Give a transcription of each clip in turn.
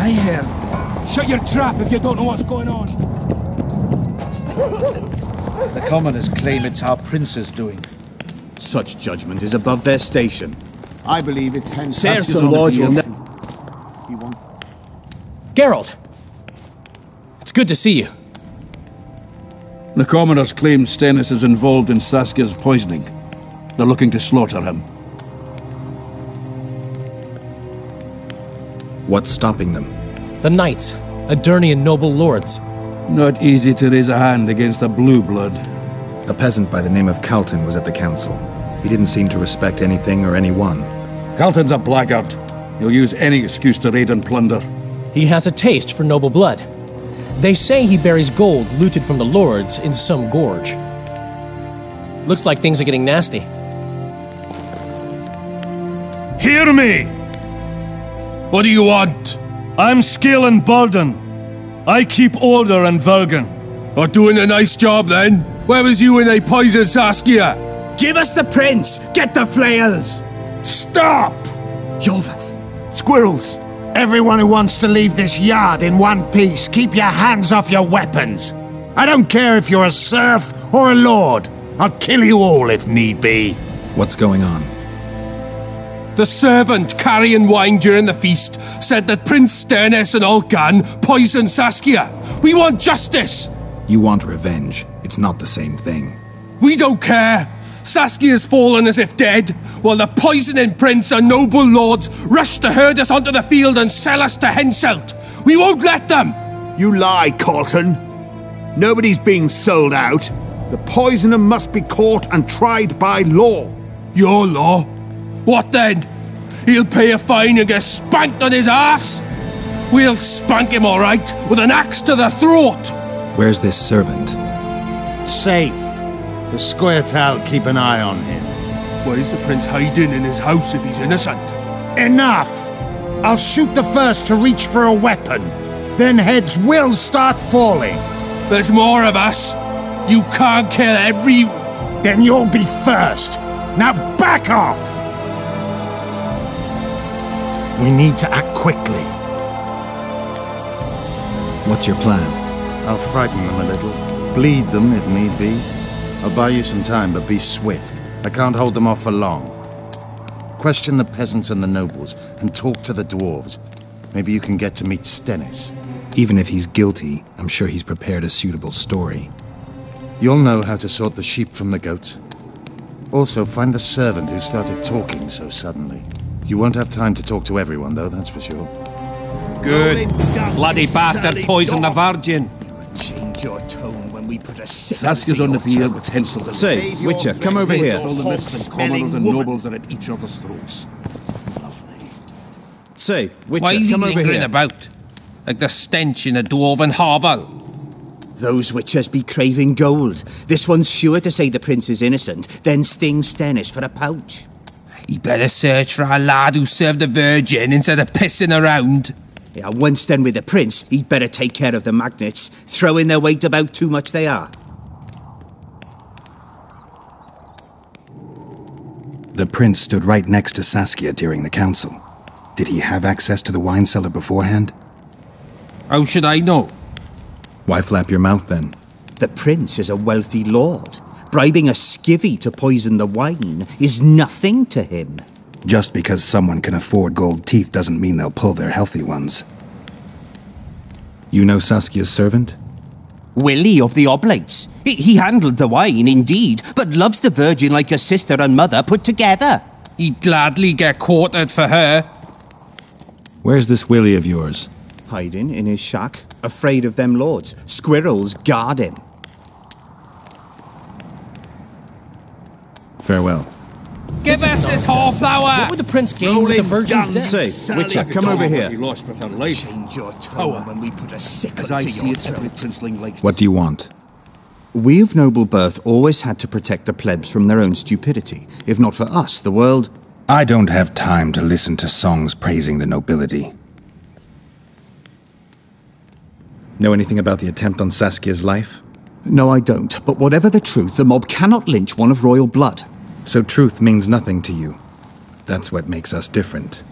I heard. Shut your trap if you don't know what's going on. The commoners claim it's our prince is doing. Such judgment is above their station. I believe it's hence... Sirs, the lords will never... Geralt! It's good to see you. The commoners claim Stennis is involved in Saskia's poisoning. They're looking to slaughter him. What's stopping them? The knights, Aedirnian noble lords. Not easy to raise a hand against a blue blood. A peasant by the name of Calton was at the council. He didn't seem to respect anything or anyone. Calton's a blackguard. He'll use any excuse to raid and plunder. He has a taste for noble blood. They say he buries gold looted from the lords in some gorge. Looks like things are getting nasty. Hear me! What do you want? I'm Scalen Burden. I keep order in Vergen. Or doing a nice job then? Where was you when they poisoned Saskia? Give us the prince! Get the flails! Stop! Yorvath! Squirrels! Everyone who wants to leave this yard in one piece, keep your hands off your weapons! I don't care if you're a serf or a lord. I'll kill you all if need be. What's going on? The servant carrying wine during the feast said that Prince Stennis and Olgan poisoned Saskia. We want justice! You want revenge. It's not the same thing. We don't care. Saskia's fallen as if dead, while the poisoning prince and noble lords rush to herd us onto the field and sell us to Henselt. We won't let them! You lie, Calton. Nobody's being sold out. The poisoner must be caught and tried by law. Your law? What then? He'll pay a fine and get spanked on his ass? We'll spank him all right, with an axe to the throat! Where's this servant? Safe. The Squirtal keep an eye on him. Why is the prince hiding in his house if he's innocent? Enough! I'll shoot the first to reach for a weapon. Then heads will start falling. There's more of us. You can't kill every... Then you'll be first. Now back off! We need to act quickly. What's your plan? I'll frighten them a little. Bleed them if need be. I'll buy you some time, but be swift. I can't hold them off for long. Question the peasants and the nobles, and talk to the dwarves. Maybe you can get to meet Stennis. Even if he's guilty, I'm sure he's prepared a suitable story. You'll know how to sort the sheep from the goats. Also, find the servant who started talking so suddenly. You won't have time to talk to everyone, though, that's for sure. Good. Bloody bastard poisoned the Virgin. Change your tone when we put a sick... Saskia's on the field with Henselt and... Say, Witcher, come over here. All the lists of commoners and nobles are at each other's throats. Say, Witcher, Why is he come over lingering here. about? Like the stench in a dwarven hovel. Those witchers be craving gold. This one's sure to say the prince is innocent, then sting Stennis for a pouch. He better search for a lad who served the Virgin instead of pissing around. Yeah, once done with the prince, he'd better take care of the magnets, throwing their weight about too much they are. The prince stood right next to Saskia during the council. Did he have access to the wine cellar beforehand? How should I know? Why flap your mouth then? The prince is a wealthy lord. Bribing a skivvy to poison the wine is nothing to him. Just because someone can afford gold teeth doesn't mean they'll pull their healthy ones. You know Saskia's servant? Willie of the Oblates. He handled the wine, indeed, but loves the Virgin like a sister and mother put together. He'd gladly get quartered for her. Where's this Willie of yours? Hiding in his shack, afraid of them lords. Squirrels guard him. Farewell. Give us this whoreflower! What would the prince gain with the Virgin's death? Say, Witcher, come over here. He lost with her life. Change your tone when we put a sickle As I to see your it, every throat. princeling likes... What do you want? We of noble birth always had to protect the plebs from their own stupidity. If not for us, the world... I don't have time to listen to songs praising the nobility. Know anything about the attempt on Saskia's life? No, I don't. But whatever the truth, the mob cannot lynch one of royal blood. So truth means nothing to you. That's what makes us different.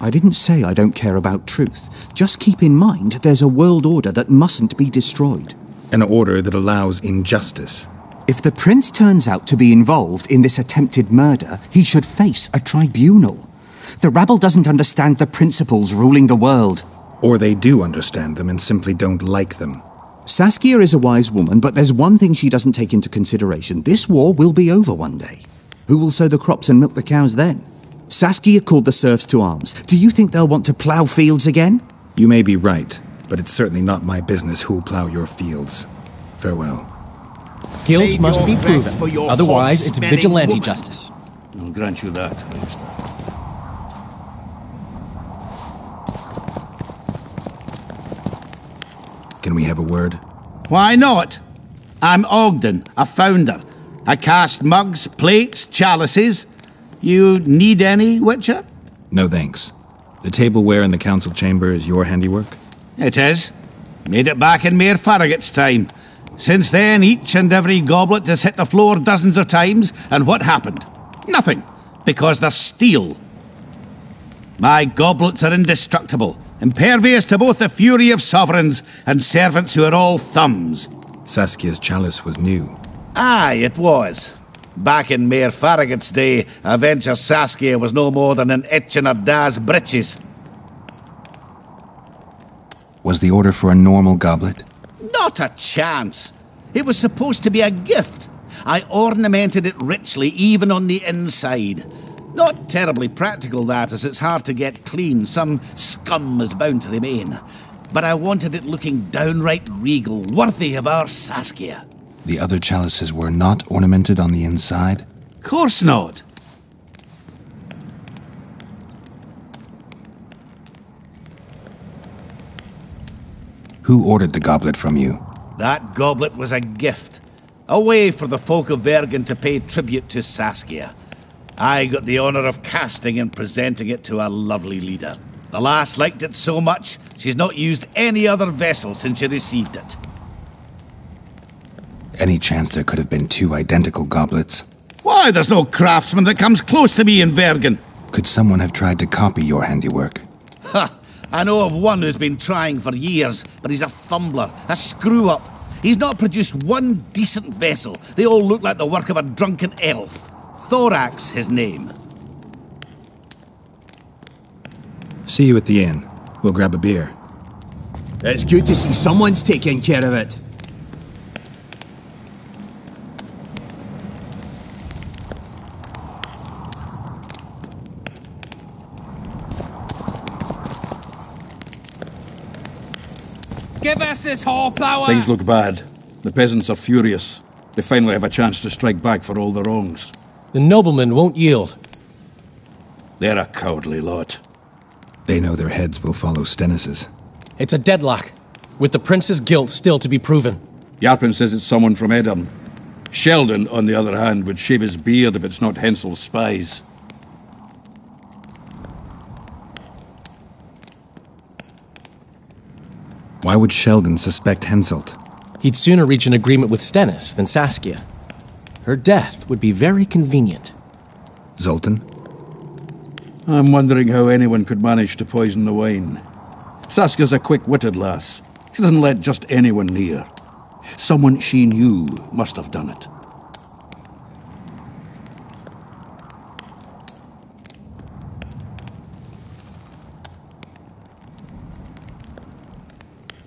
I didn't say I don't care about truth. Just keep in mind there's a world order that mustn't be destroyed. An order that allows injustice. If the prince turns out to be involved in this attempted murder, he should face a tribunal. The rabble doesn't understand the principles ruling the world. Or they do understand them and simply don't like them. Saskia is a wise woman, but there's one thing she doesn't take into consideration. This war will be over one day. Who will sow the crops and milk the cows then? Saskia called the serfs to arms. Do you think they'll want to plough fields again? You may be right, but it's certainly not my business who'll plough your fields. Farewell. Guilt must be proven. Otherwise, it's vigilante justice. I'll grant you that, Leinster. Can we have a word? Why not? I'm Ogden, a founder. I cast mugs, plates, chalices. You need any, Witcher? No thanks. The tableware in the council chamber is your handiwork? It is. Made it back in Mayor Farragut's time. Since then, each and every goblet has hit the floor dozens of times, and what happened? Nothing, because they're steel. My goblets are indestructible, impervious to both the fury of sovereigns and servants who are all thumbs. Saskia's chalice was new. Aye, it was. Back in Mayor Farragut's day, I venture Saskia was no more than an itch in her da's breeches. Was the order for a normal goblet? Not a chance. It was supposed to be a gift. I ornamented it richly, even on the inside. Not terribly practical, that, as it's hard to get clean. Some scum is bound to remain. But I wanted it looking downright regal, worthy of our Saskia. The other chalices were not ornamented on the inside? Course not. Who ordered the goblet from you? That goblet was a gift. A way for the folk of Vergen to pay tribute to Saskia. I got the honour of casting and presenting it to our lovely leader. The lass liked it so much, she's not used any other vessel since she received it. Any chance there could have been two identical goblets? Why, there's no craftsman that comes close to me in Vergen. Could someone have tried to copy your handiwork? Ha! I know of one who's been trying for years, but he's a fumbler, a screw-up. He's not produced one decent vessel. They all look like the work of a drunken elf. Thorax, his name. See you at the inn. We'll grab a beer. It's good to see someone's taking care of it. Give us this horsepower! Things look bad. The peasants are furious. They finally have a chance to strike back for all the wrongs. The noblemen won't yield. They're a cowardly lot. They know their heads will follow Stennis's. It's a deadlock, with the prince's guilt still to be proven. Yarpin says it's someone from Edom. Sheldon, on the other hand, would shave his beard if it's not Hensel's spies. Why would Sheldon suspect Henselt? He'd sooner reach an agreement with Stennis than Saskia. Her death would be very convenient. Zoltan? I'm wondering how anyone could manage to poison the wine. Saskia's a quick-witted lass. She doesn't let just anyone near. Someone she knew must have done it.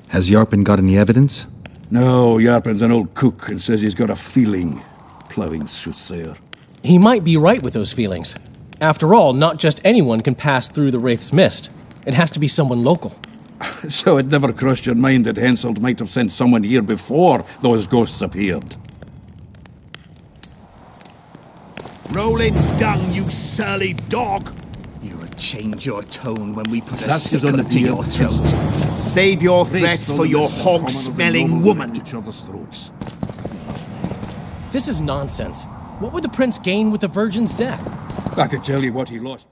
Has Yarpin got any evidence? No, Yarpin's an old cook and says he's got a feeling. Ploughing soothsayer. He might be right with those feelings. After all, not just anyone can pass through the Wraith's mist. It has to be someone local. So it never crossed your mind that Henselt might have sent someone here before those ghosts appeared? Roll in dung, you surly dog! You'll change your tone when we put a Saskia's on sickle the to your throat. Save your threats for your hog-smelling woman. Each other's throats. This is nonsense. What would the prince gain with the virgin's death? I could tell you what he lost.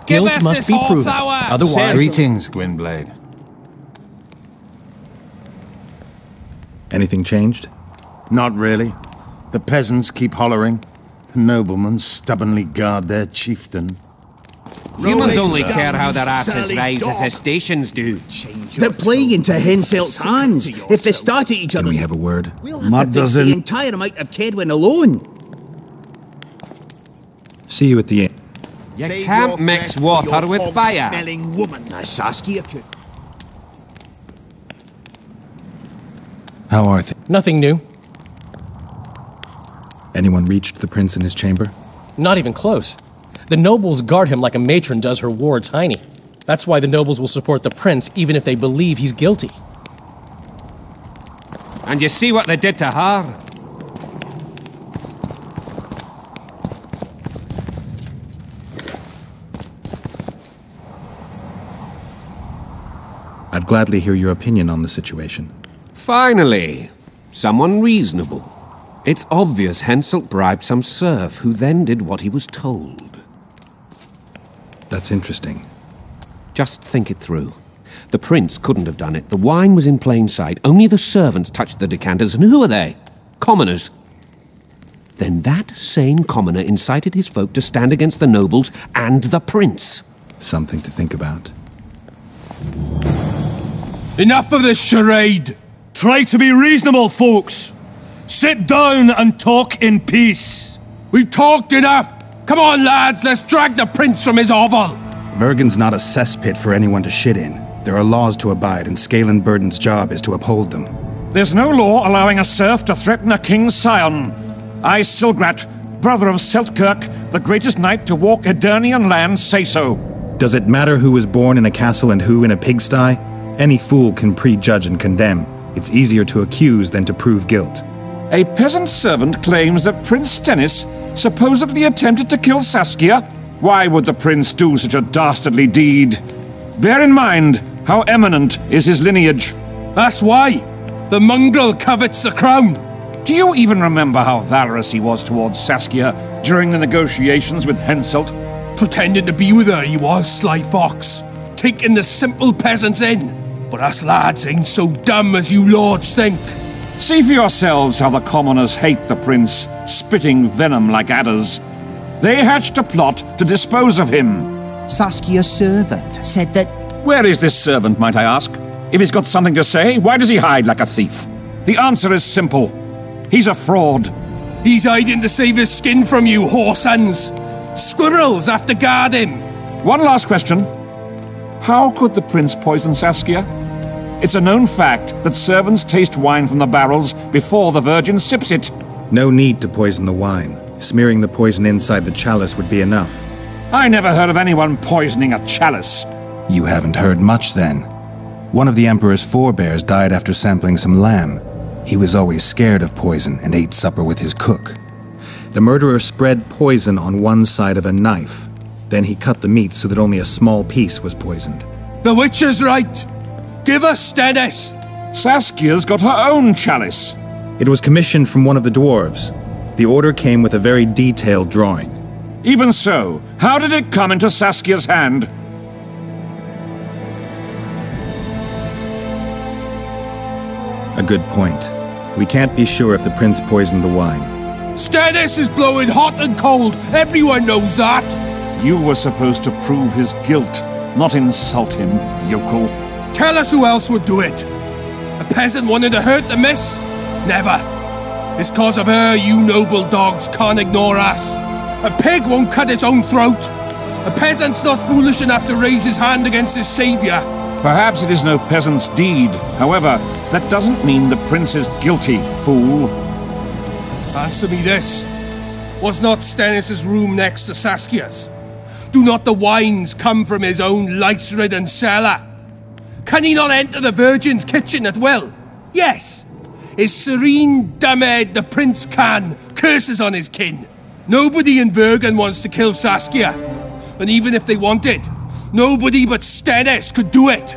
Guilt must be proven. Otherwise... Greetings, Gwynblade. Anything changed? Not really. The peasants keep hollering. The noblemen stubbornly guard their chieftain. Humans only care how their asses rise as their stations do. They're playing into Henselt's hands. If they start at each other... Can we have a word? We'll have to fix the entire amount of Kedwin alone. See you at the end. You can't mix water with fire. Woman. Saskia could... How are things? Nothing new. Anyone reached the prince in his chamber? Not even close. The nobles guard him like a matron does her ward's hiney. That's why the nobles will support the prince even if they believe he's guilty. And you see what they did to her? I'd gladly hear your opinion on the situation. Finally, someone reasonable. It's obvious Henselt bribed some serf who then did what he was told. That's interesting. Just think it through. The prince couldn't have done it. The wine was in plain sight. Only the servants touched the decanters. And who are they? Commoners. Then that same commoner incited his folk to stand against the nobles and the prince. Something to think about. Enough of this charade! Try to be reasonable, folks! Sit down and talk in peace! We've talked enough! Come on, lads, let's drag the prince from his hovel! Vergen's not a cesspit for anyone to shit in. There are laws to abide, and Scalen Burden's job is to uphold them. There's no law allowing a serf to threaten a king's scion. I, Silgrat, brother of Seltkirk, the greatest knight to walk Edirnian land, say so. Does it matter who was born in a castle and who in a pigsty? Any fool can prejudge and condemn. It's easier to accuse than to prove guilt. A peasant servant claims that Prince Stennis supposedly attempted to kill Saskia. Why would the prince do such a dastardly deed? Bear in mind how eminent is his lineage. That's why. The mongrel covets the crown. Do you even remember how valorous he was towards Saskia during the negotiations with Henselt? Pretending to be with her he was, sly fox. Taking the simple peasants in. But us lads ain't so dumb as you lords think. See for yourselves how the commoners hate the prince, spitting venom like adders. They hatched a plot to dispose of him. Saskia's servant said that... Where is this servant, might I ask? If he's got something to say, why does he hide like a thief? The answer is simple. He's a fraud. He's hiding to save his skin from you, whoresons. Squirrels have to guard him. One last question. How could the prince poison Saskia? It's a known fact that servants taste wine from the barrels before the virgin sips it. No need to poison the wine. Smearing the poison inside the chalice would be enough. I never heard of anyone poisoning a chalice. You haven't heard much then. One of the Emperor's forebears died after sampling some lamb. He was always scared of poison and ate supper with his cook. The murderer spread poison on one side of a knife. Then he cut the meat so that only a small piece was poisoned. The witch is right. Give us Stennis. Saskia's got her own chalice. It was commissioned from one of the dwarves. The order came with a very detailed drawing. Even so, how did it come into Saskia's hand? A good point. We can't be sure if the prince poisoned the wine. Stennis is blowing hot and cold. Everyone knows that. You were supposed to prove his guilt, not insult him, yokel. Tell us who else would do it. A peasant wanted to hurt the miss? Never. It's cause of her you noble dogs can't ignore us. A pig won't cut its own throat. A peasant's not foolish enough to raise his hand against his savior. Perhaps it is no peasant's deed. However, that doesn't mean the prince is guilty, fool. Answer me this. Was not Stennis' room next to Saskia's? Do not the wines come from his own lice-ridden cellar? Can he not enter the Virgin's kitchen at will? Yes. His serene dumbhead the prince can, curses on his kin. Nobody in Vergen wants to kill Saskia. And even if they wanted, nobody but Stennis could do it.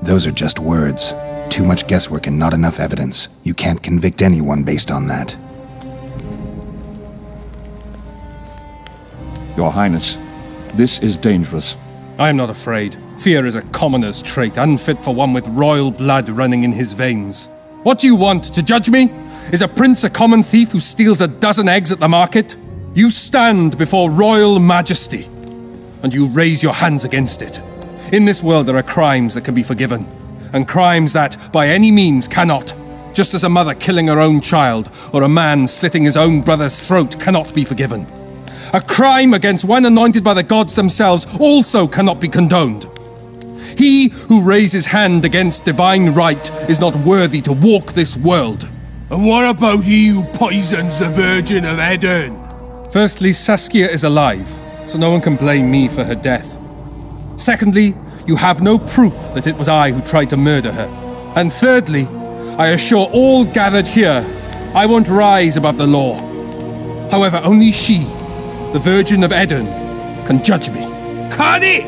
Those are just words. Too much guesswork and not enough evidence. You can't convict anyone based on that. Your Highness, this is dangerous. I am not afraid. Fear is a commoner's trait, unfit for one with royal blood running in his veins. What do you want, to judge me? Is a prince a common thief who steals a dozen eggs at the market? You stand before royal majesty, and you raise your hands against it. In this world there are crimes that can be forgiven, and crimes that, by any means, cannot. Just as a mother killing her own child, or a man slitting his own brother's throat cannot be forgiven. A crime against one anointed by the gods themselves also cannot be condoned. He who raises hand against divine right is not worthy to walk this world. And what about he who poisons the Virgin of Eden? Firstly, Saskia is alive, so no one can blame me for her death. Secondly, you have no proof that it was I who tried to murder her. And thirdly, I assure all gathered here, I won't rise above the law. However, only she, the Virgin of Eden, can judge me. Can he?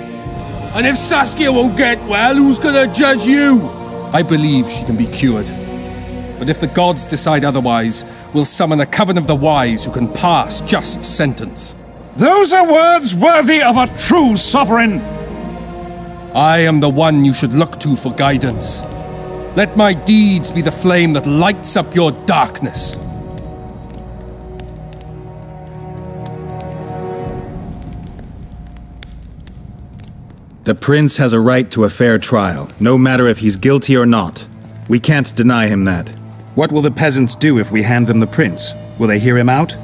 And if Saskia won't get well, who's gonna judge you? I believe she can be cured. But if the gods decide otherwise, we'll summon a coven of the wise who can pass just sentence. Those are words worthy of a true sovereign! I am the one you should look to for guidance. Let my deeds be the flame that lights up your darkness. The prince has a right to a fair trial, no matter if he's guilty or not. We can't deny him that. What will the peasants do if we hand them the prince? Will they hear him out?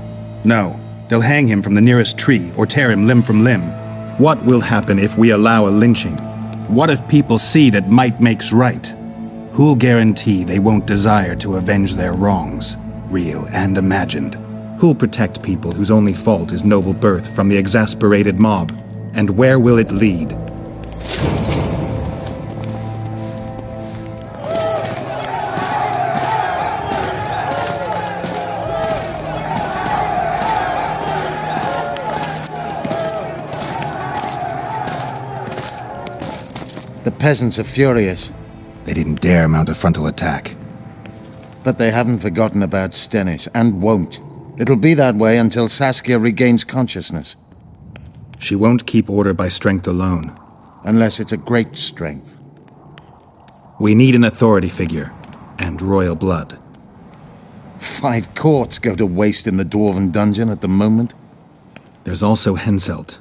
No. They'll hang him from the nearest tree or tear him limb from limb. What will happen if we allow a lynching? What if people see that might makes right? Who'll guarantee they won't desire to avenge their wrongs, real and imagined? Who'll protect people whose only fault is noble birth from the exasperated mob? And where will it lead? The peasants are furious. They didn't dare mount a frontal attack. But they haven't forgotten about Stennis, and won't. It'll be that way until Saskia regains consciousness. She won't keep order by strength alone. Unless it's a great strength. We need an authority figure, and royal blood. 5 courts go to waste in the Dwarven dungeon at the moment. There's also Henselt.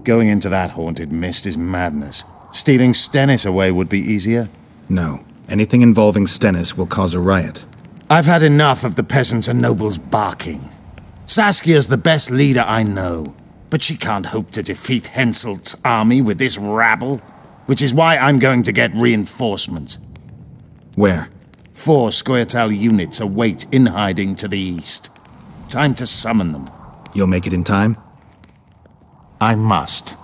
Going into that haunted mist is madness. Stealing Stennis away would be easier. No. Anything involving Stennis will cause a riot. I've had enough of the peasants and nobles barking. Saskia's the best leader I know, but she can't hope to defeat Henselt's army with this rabble, which is why I'm going to get reinforcements. Where? 4 Scoia'tael units await in hiding to the east. Time to summon them. You'll make it in time? I must.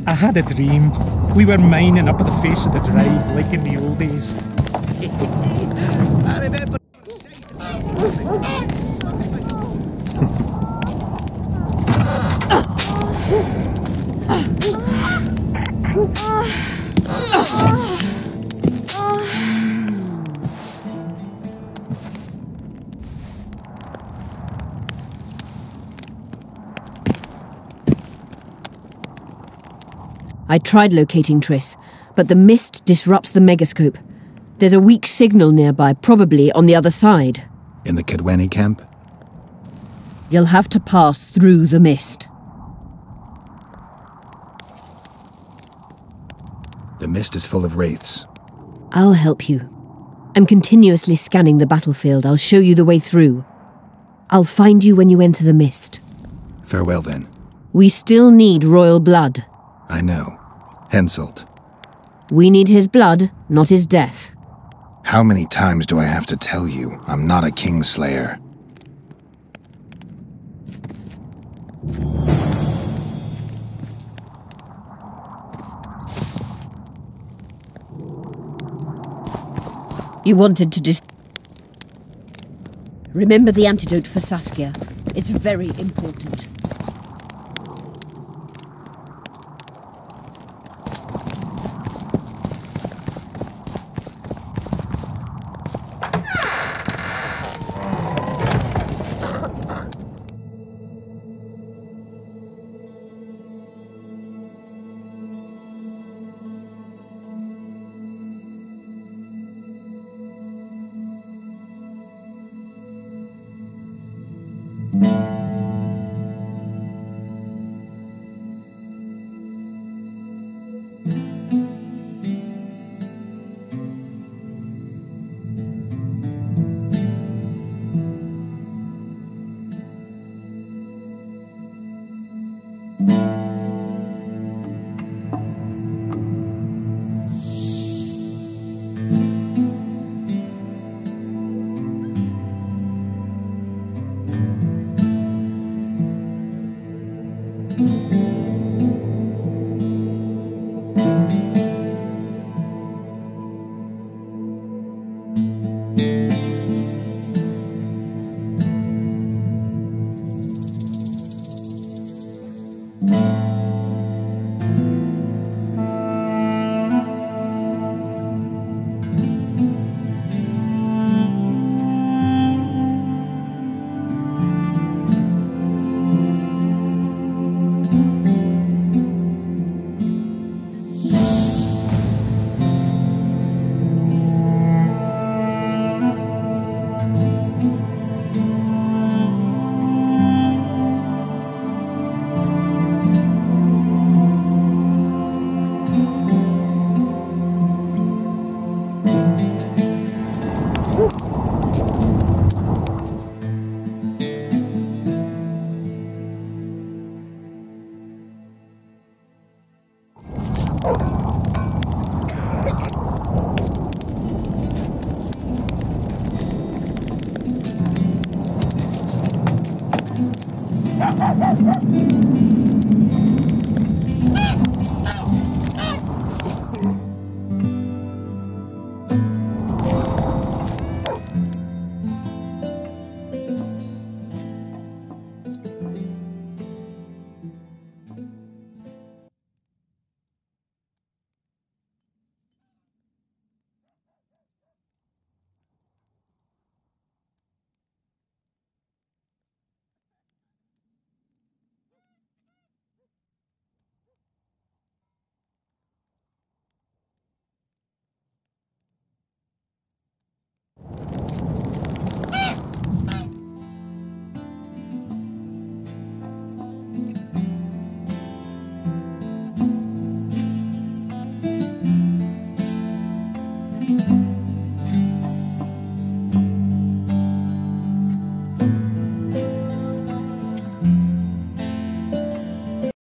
I had a dream. We were mining up at the face of the drive, like in the old days. I remember. I tried locating Triss, but the mist disrupts the megascope. There's a weak signal nearby, probably on the other side. In the Kedweni camp? You'll have to pass through the mist. The mist is full of wraiths. I'll help you. I'm continuously scanning the battlefield. I'll show you the way through. I'll find you when you enter the mist. Farewell, then. We still need royal blood. I know. Henselt. We need his blood, not his death. How many times do I have to tell you I'm not a kingslayer? You wanted to Remember the antidote for Saskia. It's very important.